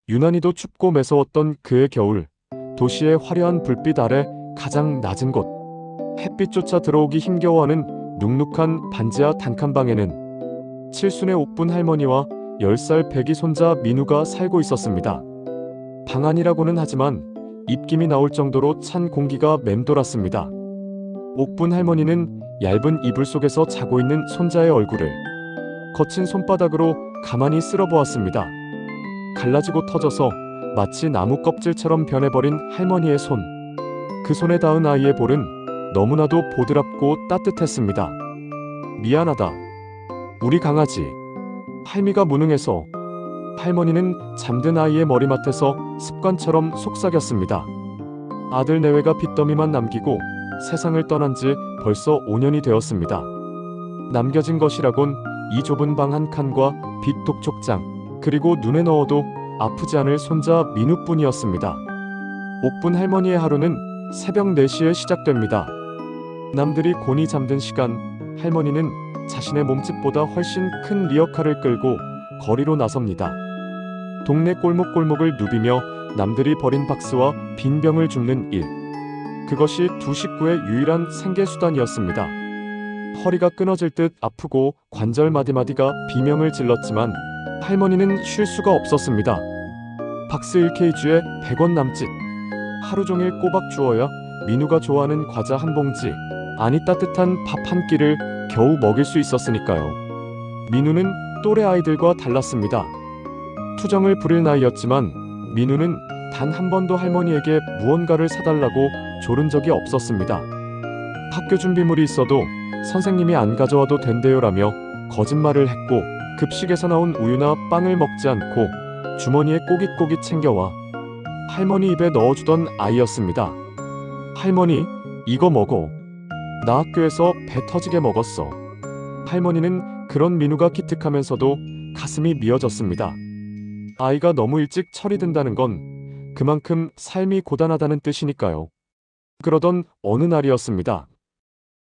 유난히도 춥고 매서웠던 그해 겨울, 도시의 화려한 불빛 아래 가장 낮은 곳, 햇빛조차 들어오기 힘겨워하는 눅눅한 반지하 단칸방에는 칠순의 옥분 할머니와 10살 배기 손자 민우가 살고 있었습니다. 방 안이라고는 하지만 입김이 나올 정도로 찬 공기가 맴돌았습니다. 옥분 할머니는 얇은 이불 속에서 자고 있는 손자의 얼굴을 거친 손바닥으로 가만히 쓸어보았습니다. 갈라지고 터져서 마치 나무 껍질처럼 변해버린 할머니의 손. 그 손에 닿은 아이의 볼은 너무나도 보드랍고 따뜻했습니다. 미안하다. 우리 강아지. 할미가 무능해서. 할머니는 잠든 아이의 머리맡에서 습관처럼 속삭였습니다. 아들 내외가 빚더미만 남기고 세상을 떠난 지 벌써 5년이 되었습니다. 남겨진 것이라곤 이 좁은 방 한 칸과 빛 독촉장, 그리고 눈에 넣어도 아프지 않을 손자 민우뿐이었습니다. 옥분 할머니의 하루는 새벽 4시에 시작됩니다. 남들이 곤히 잠든 시간, 할머니는 자신의 몸집보다 훨씬 큰 리어카를 끌고 거리로 나섭니다. 동네 골목골목을 누비며 남들이 버린 박스와 빈 병을 줍는 일. 그것이 두 식구의 유일한 생계수단이었습니다. 허리가 끊어질 듯 아프고 관절 마디마디가 비명을 질렀지만 할머니는 쉴 수가 없었습니다. 박스 1kg에 100원 남짓. 하루 종일 꼬박 주어야 민우가 좋아하는 과자 한 봉지, 아니 따뜻한 밥 한 끼를 겨우 먹일 수 있었으니까요. 민우는 또래 아이들과 달랐습니다. 투정을 부릴 나이였지만 민우는 단 한 번도 할머니에게 무언가를 사달라고 조른 적이 없었습니다. 학교 준비물이 있어도 선생님이 안 가져와도 된대요라며 거짓말을 했고, 급식에서 나온 우유나 빵을 먹지 않고 주머니에 꼬깃꼬깃 챙겨와 할머니 입에 넣어주던 아이였습니다. 할머니, 이거 먹어. 나 학교에서 배 터지게 먹었어. 할머니는 그런 민우가 기특하면서도 가슴이 미어졌습니다. 아이가 너무 일찍 철이 든다는 건 그만큼 삶이 고단하다는 뜻이니까요. 그러던 어느 날이었습니다.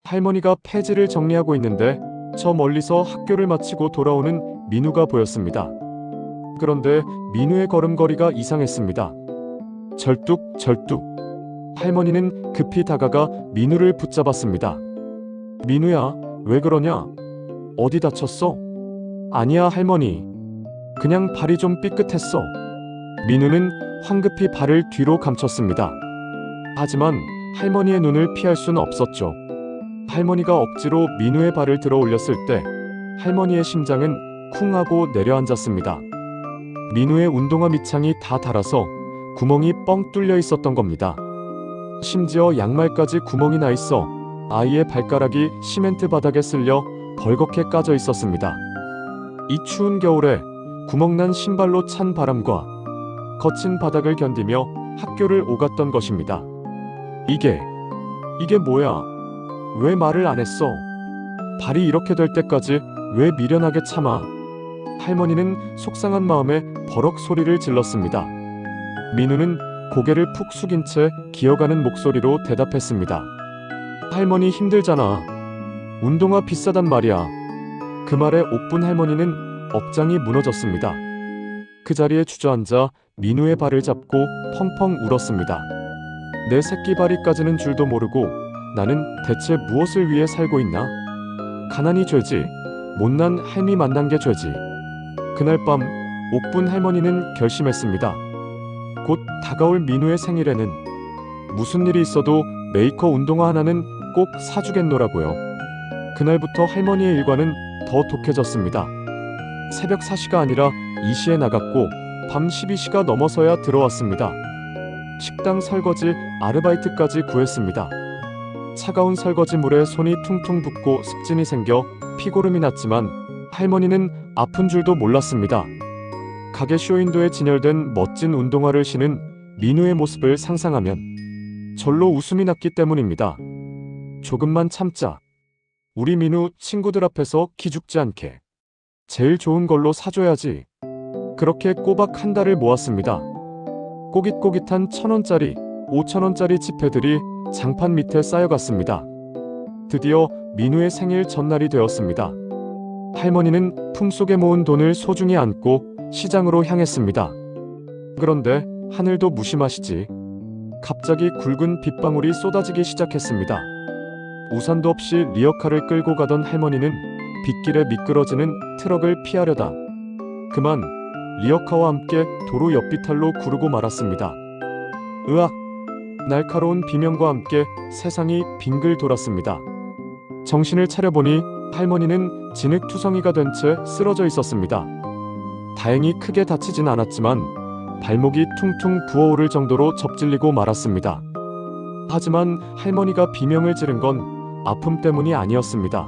할머니가 폐지를 정리하고 있는데 저 멀리서 학교를 마치고 돌아오는 민우가 보였습니다. 그런데 민우의 걸음걸이가 이상했습니다. 절뚝절뚝. 할머니는 급히 다가가 민우를 붙잡았습니다. 민우야, 왜 그러냐? 어디 다쳤어? 아니야, 할머니. 그냥 발이 좀 삐끗했어. 민우는 황급히 발을 뒤로 감췄습니다. 하지만 할머니의 눈을 피할 수는 없었죠. 할머니가 억지로 민우의 발을 들어 올렸을 때 할머니의 심장은 쿵 하고 내려앉았습니다. 민우의 운동화 밑창이 다 닳아서 구멍이 뻥 뚫려 있었던 겁니다. 심지어 양말까지 구멍이 나 있어 아이의 발가락이 시멘트 바닥에 쓸려 벌겋게 까져 있었습니다. 이 추운 겨울에 구멍난 신발로 찬 바람과 거친 바닥을 견디며 학교를 오갔던 것입니다. 이게 뭐야? 왜 말을 안 했어? 발이 이렇게 될 때까지 왜 미련하게 참아? 할머니는 속상한 마음에 버럭 소리를 질렀습니다. 민우는 고개를 푹 숙인 채 기어가는 목소리로 대답했습니다. 할머니 힘들잖아. 운동화 비싸단 말이야. 그 말에 옥분 할머니는 억장이 무너졌습니다. 그 자리에 주저앉아 민우의 발을 잡고 펑펑 울었습니다. 내 새끼 발이 까지는 줄도 모르고 나는 대체 무엇을 위해 살고 있나? 가난이 죄지. 못난 할미 만난 게 죄지. 그날 밤 옥분 할머니는 결심했습니다. 곧 다가올 민우의 생일에는 무슨 일이 있어도 메이커 운동화 하나는 꼭 사주겠노라고요. 그날부터 할머니의 일과는 더 독해졌습니다. 새벽 4시가 아니라 2시에 나갔고 밤 12시가 넘어서야 들어왔습니다. 식당 설거지 아르바이트까지 구했습니다. 차가운 설거지 물에 손이 퉁퉁 붓고 습진이 생겨 피고름이 났지만 할머니는 아픈 줄도 몰랐습니다. 가게 쇼윈도에 진열된 멋진 운동화를 신은 민우의 모습을 상상하면 절로 웃음이 났기 때문입니다. 조금만 참자. 우리 민우 친구들 앞에서 기죽지 않게. 제일 좋은 걸로 사줘야지. 그렇게 꼬박 한 달을 모았습니다. 꼬깃꼬깃한 1,000원짜리, 5,000원짜리 지폐들이 장판 밑에 쌓여갔습니다. 드디어 민우의 생일 전날이 되었습니다. 할머니는 품속에 모은 돈을 소중히 안고 시장으로 향했습니다. 그런데 하늘도 무심하시지. 갑자기 굵은 빗방울이 쏟아지기 시작했습니다. 우산도 없이 리어카를 끌고 가던 할머니는 빗길에 미끄러지는 트럭을 피하려다 그만 리어카와 함께 도로 옆비탈로 구르고 말았습니다. 으악! 날카로운 비명과 함께 세상이 빙글 돌았습니다. 정신을 차려보니 할머니는 진흙투성이가 된 채 쓰러져 있었습니다. 다행히 크게 다치진 않았지만 발목이 퉁퉁 부어오를 정도로 접질리고 말았습니다. 하지만 할머니가 비명을 지른 건 아픔 때문이 아니었습니다.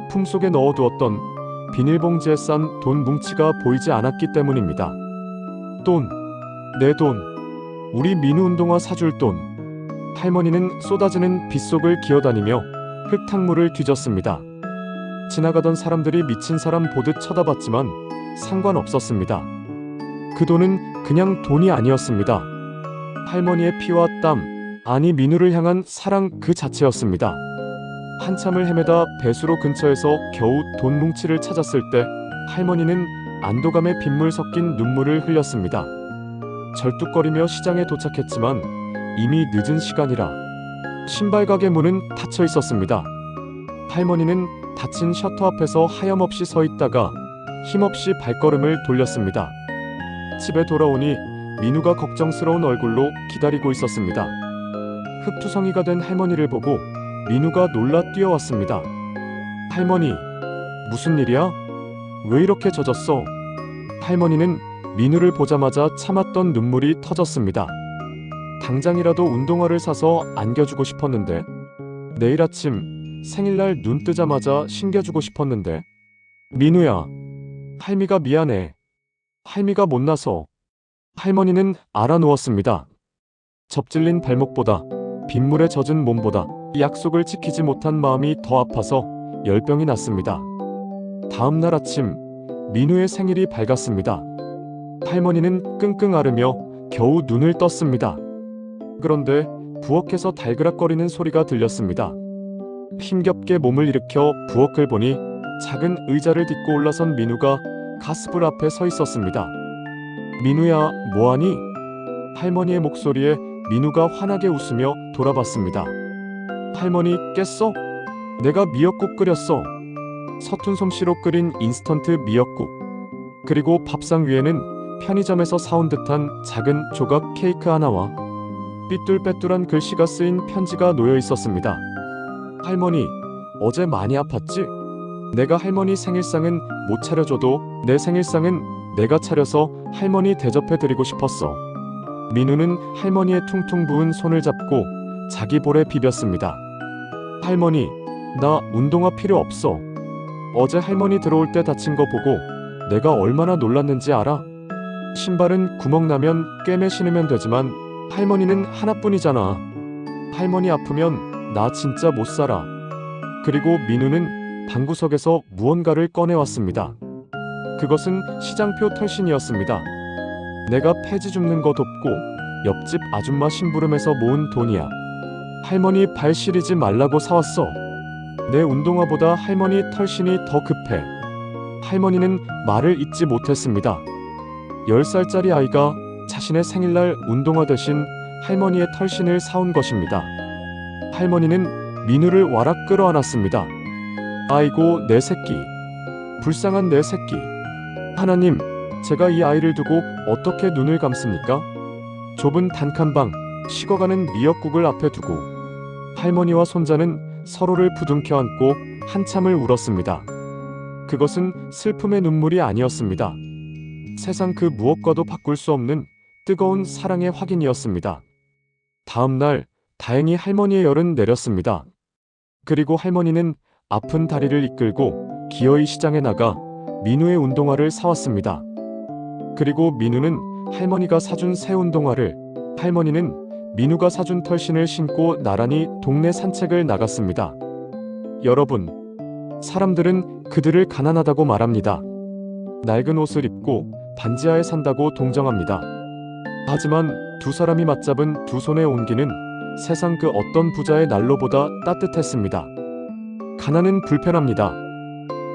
품속에 넣어두었던 비닐봉지에 싼 돈 뭉치가 보이지 않았기 때문입니다. 돈, 내 돈, 우리 민우 운동화 사줄 돈. 할머니는 쏟아지는 빗속을 기어다니며 흙탕물을 뒤졌습니다. 지나가던 사람들이 미친 사람 보듯 쳐다봤지만 상관없었습니다. 그 돈은 그냥 돈이 아니었습니다. 할머니의 피와 땀, 아니 민우를 향한 사랑 그 자체였습니다. 한참을 헤매다 배수로 근처에서 겨우 돈 뭉치를 찾았을 때 할머니는 안도감에 빗물 섞인 눈물을 흘렸습니다. 절뚝거리며 시장에 도착했지만 이미 늦은 시간이라 신발 가게 문은 닫혀 있었습니다. 할머니는 닫힌 셔터 앞에서 하염없이 서 있다가 힘없이 발걸음을 돌렸습니다. 집에 돌아오니 민우가 걱정스러운 얼굴로 기다리고 있었습니다. 흙투성이가 된 할머니를 보고 민우가 놀라 뛰어왔습니다. 할머니, 무슨 일이야? 왜 이렇게 젖었어? 할머니는 민우를 보자마자 참았던 눈물이 터졌습니다. 당장이라도 운동화를 사서 안겨주고 싶었는데, 내일 아침 생일날 눈 뜨자마자 신겨주고 싶었는데. 민우야, 할미가 미안해. 할미가 못나서. 할머니는 알아누웠습니다. 접질린 발목보다 빗물에 젖은 몸보다 약속을 지키지 못한 마음이 더 아파서 열병이 났습니다. 다음 날 아침 민우의 생일이 밝았습니다. 할머니는 끙끙 앓으며 겨우 눈을 떴습니다. 그런데 부엌에서 달그락거리는 소리가 들렸습니다. 힘겹게 몸을 일으켜 부엌을 보니 작은 의자를 딛고 올라선 민우가 가스불 앞에 서 있었습니다. 민우야, 뭐하니? 할머니의 목소리에 민우가 환하게 웃으며 돌아봤습니다. 할머니, 깼어? 내가 미역국 끓였어. 서툰 솜씨로 끓인 인스턴트 미역국. 그리고 밥상 위에는 편의점에서 사온 듯한 작은 조각 케이크 하나와 삐뚤빼뚤한 글씨가 쓰인 편지가 놓여 있었습니다. 할머니, 어제 많이 아팠지? 내가 할머니 생일상은 못 차려줘도 내 생일상은 내가 차려서 할머니 대접해드리고 싶었어. 민우는 할머니의 퉁퉁 부은 손을 잡고 자기 볼에 비볐습니다. 할머니, 나 운동화 필요 없어. 어제 할머니 들어올 때 다친 거 보고 내가 얼마나 놀랐는지 알아? 신발은 구멍 나면 꿰매 신으면 되지만 할머니는 하나뿐이잖아. 할머니 아프면 나 진짜 못 살아. 그리고 민우는 방구석에서 무언가를 꺼내왔습니다. 그것은 시장표 털신이었습니다. 내가 폐지 줍는 거 돕고 옆집 아줌마 심부름해서 모은 돈이야. 할머니 발 시리지 말라고 사왔어. 내 운동화보다 할머니 털신이 더 급해. 할머니는 말을 잇지 못했습니다. 10살짜리 아이가 자신의 생일날 운동화 대신 할머니의 털신을 사온 것입니다. 할머니는 민우를 와락 끌어안았습니다. 아이고 내 새끼. 불쌍한 내 새끼. 하나님, 제가 이 아이를 두고 어떻게 눈을 감습니까? 좁은 단칸방, 식어가는 미역국을 앞에 두고 할머니와 손자는 서로를 부둥켜 안고 한참을 울었습니다. 그것은 슬픔의 눈물이 아니었습니다. 세상 그 무엇과도 바꿀 수 없는 뜨거운 사랑의 확인이었습니다. 다음 날 다행히 할머니의 열은 내렸습니다. 그리고 할머니는 아픈 다리를 이끌고 기어이 시장에 나가 민우의 운동화를 사왔습니다. 그리고 민우는 할머니가 사준 새 운동화를, 할머니는 민우가 사준 털신을 신고 나란히 동네 산책을 나갔습니다. 여러분, 사람들은 그들을 가난하다고 말합니다. 낡은 옷을 입고 반지하에 산다고 동정합니다. 하지만 두 사람이 맞잡은 두 손의 온기는 세상 그 어떤 부자의 난로보다 따뜻했습니다. 가난은 불편합니다.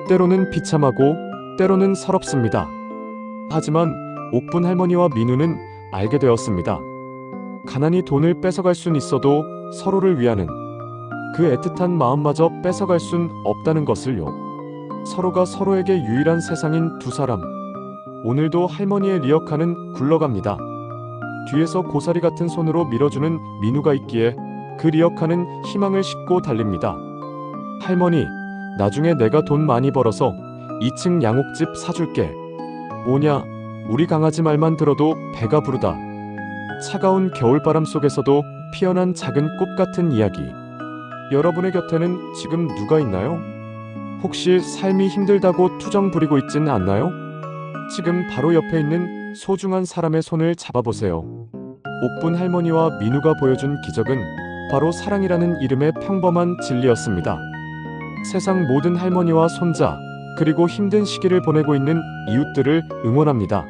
때로는 비참하고 때로는 서럽습니다. 하지만 옥분 할머니와 민우는 알게 되었습니다. 가난이 돈을 뺏어갈 순 있어도 서로를 위하는 그 애틋한 마음마저 뺏어갈 순 없다는 것을요. 서로가 서로에게 유일한 세상인 두 사람. 오늘도 할머니의 리어카는 굴러갑니다. 뒤에서 고사리 같은 손으로 밀어주는 민우가 있기에 그 리어카는 희망을 싣고 달립니다. 할머니, 나중에 내가 돈 많이 벌어서 2층 양옥집 사줄게. 뭐냐, 우리 강아지 말만 들어도 배가 부르다. 차가운 겨울바람 속에서도 피어난 작은 꽃 같은 이야기. 여러분의 곁에는 지금 누가 있나요? 혹시 삶이 힘들다고 투정 부리고 있진 않나요? 지금 바로 옆에 있는 소중한 사람의 손을 잡아보세요. 옥분 할머니와 민우가 보여준 기적은 바로 사랑이라는 이름의 평범한 진리였습니다. 세상 모든 할머니와 손자, 그리고 힘든 시기를 보내고 있는 이웃들을 응원합니다.